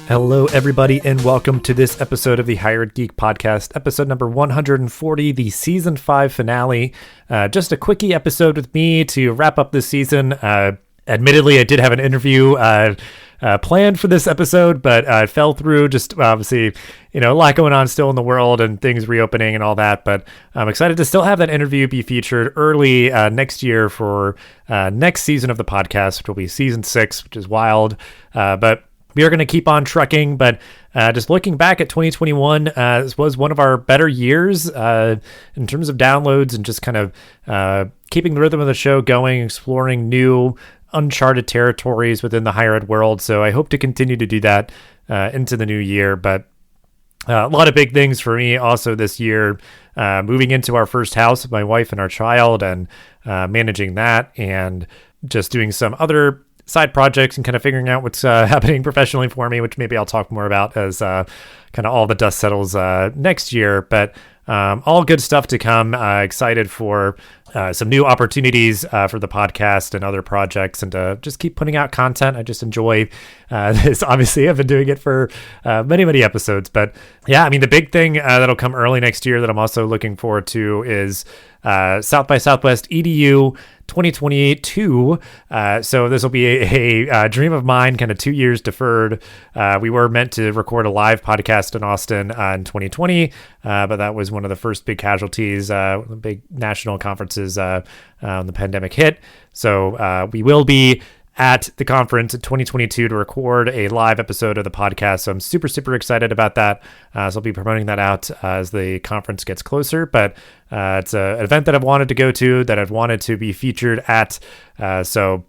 Hello, everybody, and welcome to this episode of the Hired Geek Podcast, episode number 140, the season 5 finale. Just a quickie episode with me to wrap up this season. Admittedly, I did have an interview planned for this episode, but it fell through. Just obviously, a lot going on still in the world and things reopening and all that. But I'm excited to still have that interview be featured early next year for next season of the podcast, which will be season 6, which is wild. But we are going to keep on trucking, but just looking back at 2021, this was one of our better years in terms of downloads and just kind of keeping the rhythm of the show going, exploring new uncharted territories within the higher ed world. So I hope to continue to do that into the new year. But a lot of big things for me also this year, moving into our first house with my wife and our child and managing that, and just doing some other side projects and kind of figuring out what's happening professionally for me, which maybe I'll talk more about as kind of all the dust settles next year. But all good stuff to come. Excited for some new opportunities for the podcast and other projects, and to just keep putting out content. I just enjoy this. Obviously, I've been doing it for many episodes. But yeah, I mean, the big thing that'll come early next year that I'm also looking forward to is South by Southwest EDU 2022. So this will be a dream of mine, kind of 2 years deferred. We were meant to record a live podcast in Austin in 2020, but that was one of the first big casualties, big national conferences when the pandemic hit. So we will be at the conference in 2022 to record a live episode of the podcast. So I'm super excited about that. So I'll be promoting that out as the conference gets closer, but it's an event that I've wanted to go to, that I've wanted to be featured at. So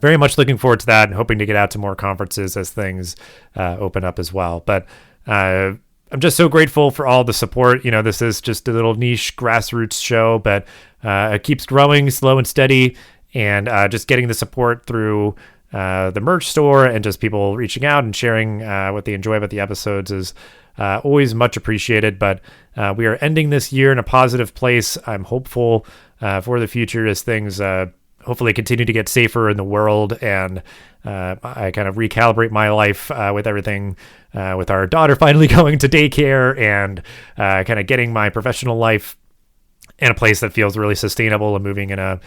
very much looking forward to that and hoping to get out to more conferences as things open up as well. But I'm just so grateful for all the support. This is just a little niche grassroots show, but it keeps growing slow and steady. And just getting the support through the merch store and just people reaching out and sharing what they enjoy about the episodes is always much appreciated. But we are ending this year in a positive place. I'm hopeful for the future as things hopefully continue to get safer in the world, and I kind of recalibrate my life with everything, with our daughter finally going to daycare, and kind of getting my professional life in a place that feels really sustainable and moving in a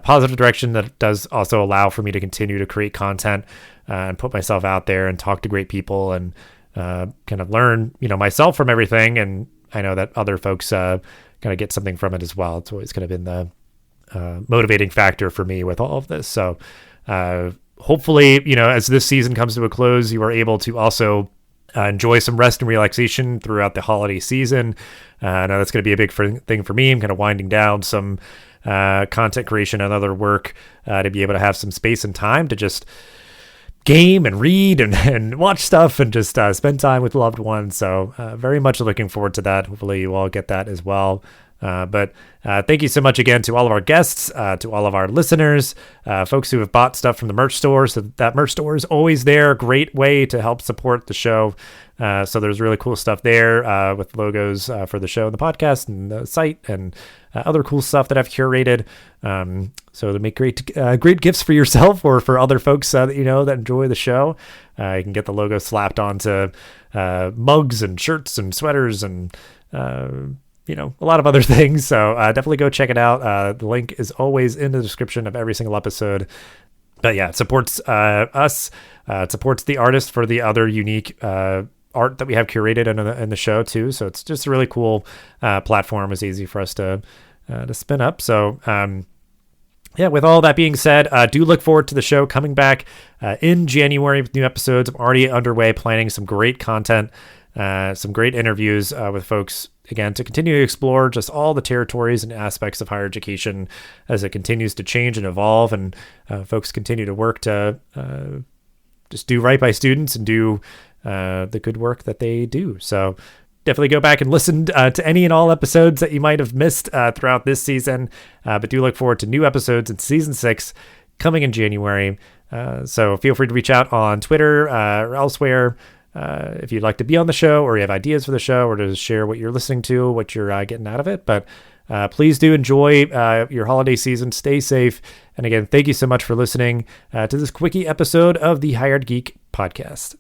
positive direction that does also allow for me to continue to create content and put myself out there and talk to great people and kind of learn, myself from everything. And I know that other folks kind of get something from it as well. It's always kind of been the motivating factor for me with all of this. So hopefully, as this season comes to a close, you are able to also enjoy some rest and relaxation throughout the holiday season. I know that's going to be a big thing for me. I'm kind of winding down some content creation and other work to be able to have some space and time to just game and read and watch stuff and just spend time with loved ones. So very much looking forward to that. Hopefully you all get that as well. But thank you so much again to all of our guests, to all of our listeners, folks who have bought stuff from the merch store. So that merch store is always there. Great way to help support the show. So there's really cool stuff there with logos for the show and the podcast and the site and other cool stuff that I've curated. So to make great gifts for yourself or for other folks that enjoy the show. You can get the logo slapped onto mugs and shirts and sweaters and a lot of other things. So definitely go check it out. The link is always in the description of every single episode. But yeah, it supports us. It supports the artist for the other unique art that we have curated in the show too. So it's just a really cool platform. It's easy for us to spin up. So yeah, with all that being said, do look forward to the show coming back in January with new episodes. I'm already underway planning some great content, some great interviews with folks, again, to continue to explore just all the territories and aspects of higher education as it continues to change and evolve, and folks continue to work to just do right by students and do the good work that they do. So definitely go back and listen to any and all episodes that you might have missed throughout this season, but do look forward to new episodes in season 6 coming in January. So feel free to reach out on Twitter or elsewhere if you'd like to be on the show, or you have ideas for the show, or to share what you're listening to, what you're getting out of it. But please do enjoy your holiday season. Stay safe. And again, thank you so much for listening to this quickie episode of the Hired Geek podcast.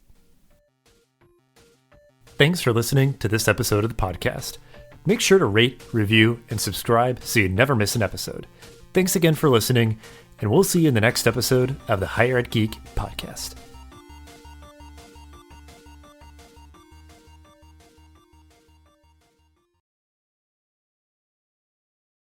thanks for listening to this episode of the podcast. Make sure to rate, review, and subscribe so you never miss an episode. Thanks again for listening, and we'll see you in the next episode of the Higher Ed Geek podcast.